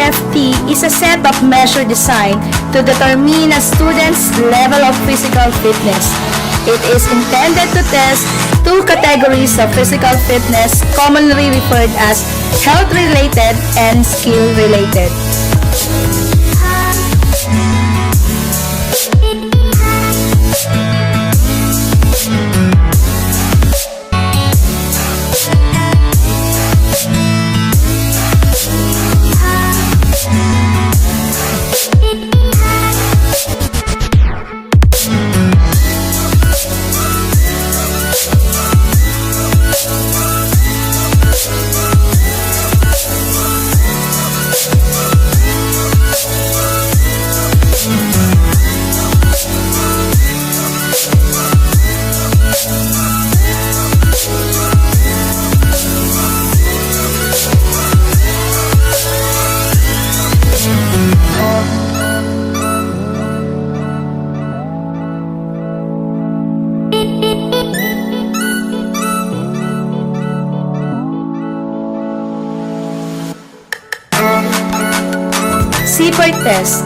SFT is a set of measures designed to determine a student's level of physical fitness. It is intended to test two categories of physical fitness commonly referred as health-related and skill-related. CPER test.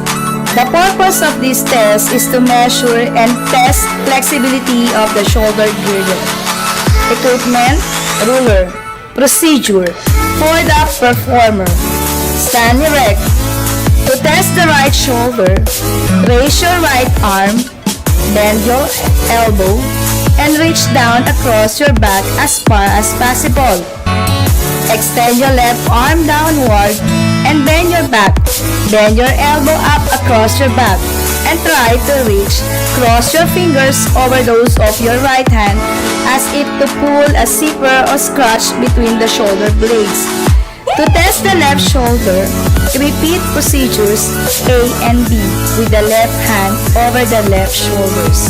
The purpose of this test is to measure and test flexibility of the shoulder girdle. Equipment, ruler. Procedure. For the performer, stand erect. To test the right shoulder, raise your right arm, bend your elbow, and reach down across your back as far as possible. Extend your left arm downward and bend your back. Bend your elbow up across your back and try to reach. Cross your fingers over those of your right hand as if to pull a zipper or scratch between the shoulder blades. To test the left shoulder, repeat procedures A and B with the left hand over the left shoulders.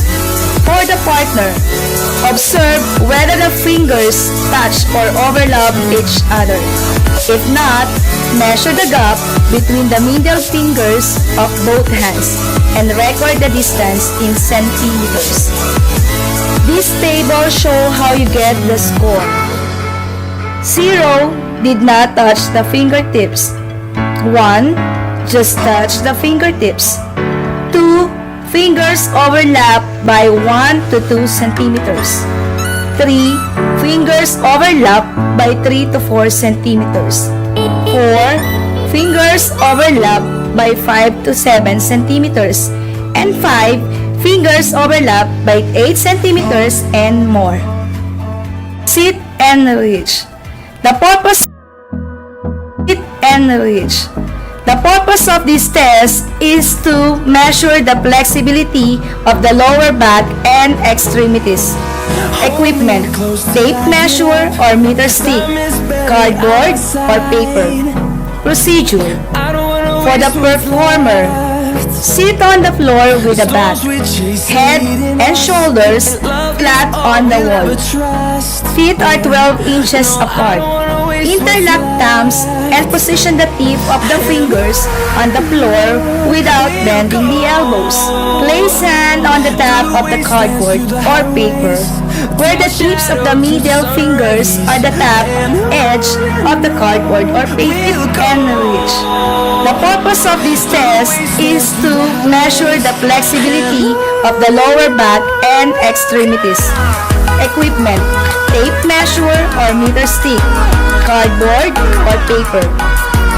For the partner, observe whether the fingers touch or overlap each other. If not, measure the gap between the middle fingers of both hands and record the distance in centimeters. This table shows how you get the score. 0 did not touch the fingertips. 1 just touched the fingertips. 2 fingers overlap by 1 to 2 centimeters. 3 fingers overlap by 3 to 4 centimeters. 4 fingers overlap by 5 to 7 centimeters. And 5 fingers overlap by 8 centimeters and more. Sit and reach. The purpose The purpose of this test is to measure the flexibility of the lower back and extremities. Equipment, tape measure or meter stick, cardboard or paper. Procedure. For the performer, sit on the floor with the back, head and shoulders flat on the wall. Feet are 12 inches apart. Interlock thumbs and position the tip of the fingers on the floor without bending the elbows. Place hand on the top of the cardboard or paper, where the tips of the middle fingers are the top edge of the cardboard or paper and reach. The purpose of this test is to measure the flexibility of the lower back and extremities. Equipment, tape measure or meter stick, cardboard or paper.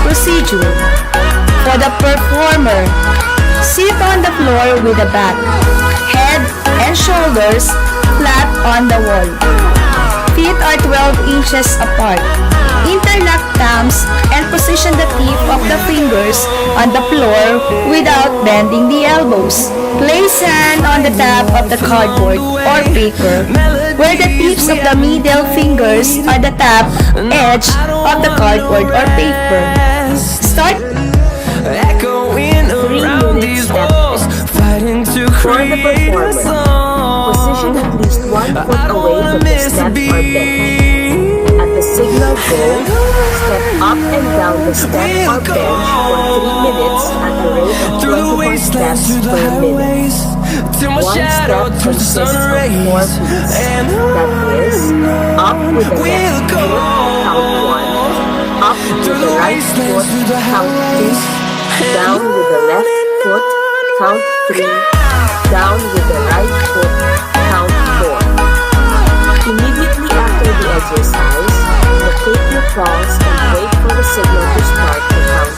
Procedure. For the performer, sit on the floor with the back, head and shoulders flat on the wall. Feet are 12 inches apart. Interlock thumbs and position the tip of the fingers on the floor without bending the elbows. Place hand on the top of the cardboard or paper, where the tips of the middle fingers are the top edge of the cardboard or paper. Start. Echoing around these walls, fighting to create a song. Position at least 1 foot away from the steps or bench. At the signal go, step up and down the step or bench for 3 minutes at the rate of 21 steps per minute. One step consists of 4 feet. That is, up with the left foot, count 1, Up with the right foot, count 2. Down with the left foot, count 3. Down with the right foot, count 4. Immediately after the exercise, locate your pulse and wait for the signal to start to count.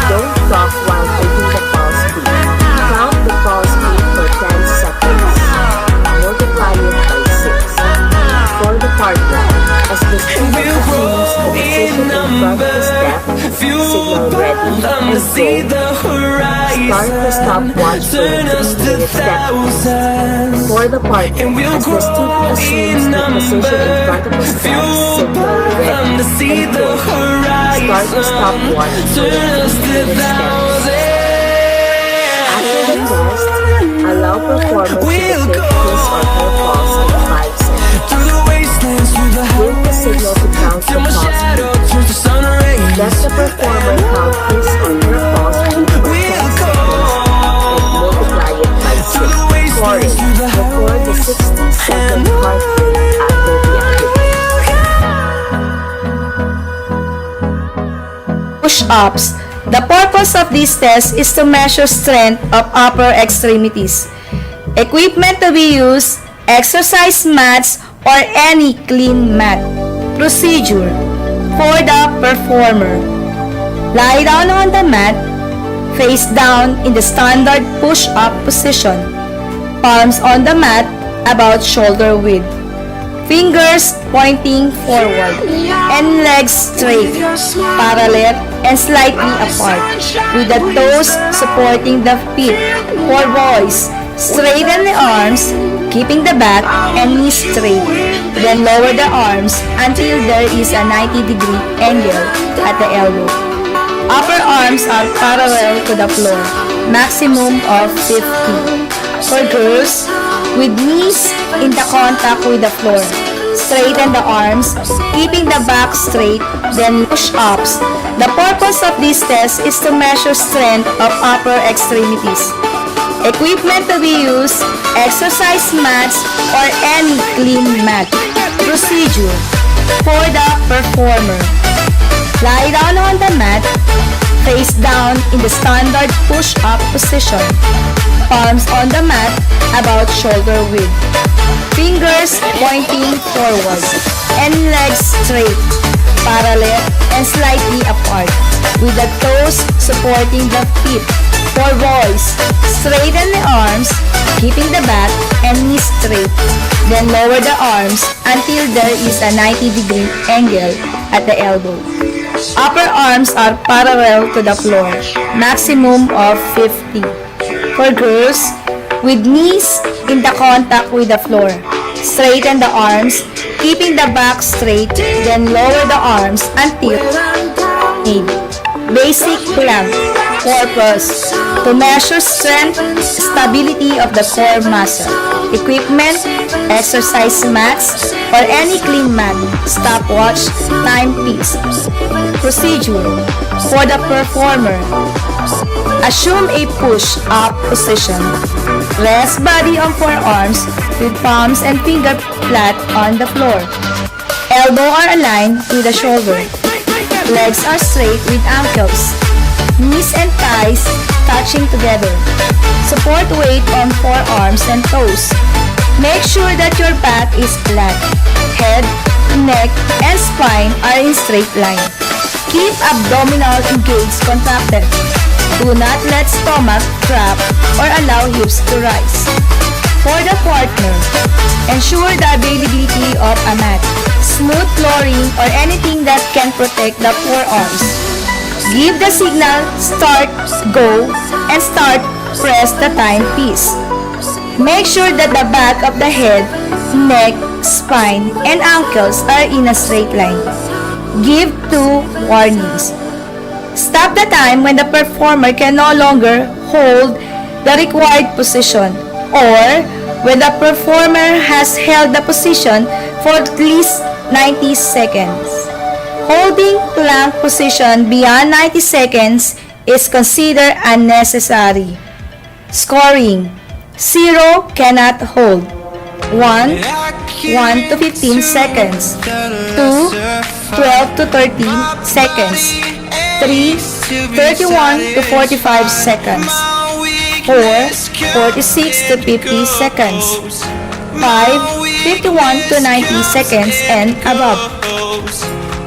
Don't stop while taking the pulse beat. Count the pulse beat for 10 seconds. Multiply it by 6. For the partner, as the student assumes the position in front of the step, signal ready and go. Start the stopwatch for the 3-minute step. For the partner, as the student assumes the position in front of the step, signal ready and go. Start the stopwatch for the 3-minute step. After the test, allow performer to take his or her pulse in 5 seconds. Give the signal to count the pulse beat. Let the performer count his or her pulse beat for 10 seconds and multiply it by 6. Scoring. Record the 60-second heartbeat after the activity. Push-ups. The purpose of this test is to measure strength of upper extremities. Equipment to be used: exercise mats or any clean mat. Procedure. For the performer, lie down on the mat, face down in the standard push-up position. Palms on the mat about shoulder width. Fingers pointing forward and legs straight, parallel and slightly apart, with the toes supporting the feet. For boys, straighten the arms, keeping the back and knees straight. Then lower the arms until there is a 90-degree angle at the elbow. Upper arms are parallel to the floor, maximum of 50. For girls, with knees in the contact with the floor, straighten the arms, keeping the back straight, then push-ups. The purpose of this test is to measure strength of upper extremities. Equipment to be used: exercise mats or any clean mat. Procedure. For the performer, lie down on the mat, face down in the standard push-up position. Palms on the mat about shoulder width. Fingers pointing forward and legs straight, parallel and slightly apart, with the toes supporting the feet. For boys, straighten the arms, keeping the back and knees straight. Then lower the arms until there is a 90-degree angle at the elbow. Upper arms are parallel to the floor, maximum of 50. For girls, with knees in the contact with the floor, straighten the arms, keeping the back straight, then lower the arms until made. Basic plank. Purpose: to measure strength, stability of the core muscle. Equipment: exercise mats or any clean mat, stopwatch, timepiece. Procedure. For the performer, assume a push-up position. Rest body on forearms with palms and finger flat on the floor. Elbow are aligned with the shoulder. Legs are straight with ankles. Knees and thighs touching together. Support weight on forearms and toes. Make sure that your back is flat. Head, neck, and spine are in straight line. Keep abdominal engaged contracted. Do not let stomach drop or allow hips to rise. For the partner, ensure the availability of a mat, smooth flooring, or anything that can protect the forearms. Give the signal start, go, and start, press the timepiece. Make sure that the back of the head, neck, spine, and ankles are in a straight line. Give 2 warnings. Stop the time when the performer can no longer hold the required position, or when the performer has held the position for at least 90 seconds. Holding plank position beyond 90 seconds is considered unnecessary. Scoring: 0 cannot hold, 1 1 to 15 seconds. 2, 12 to 13 seconds. 3, 31 to 45 seconds. 4, 46 to 50 seconds. 5, 51 to 90 seconds and above.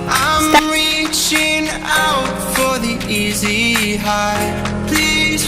I'm reaching out for the easy high. Please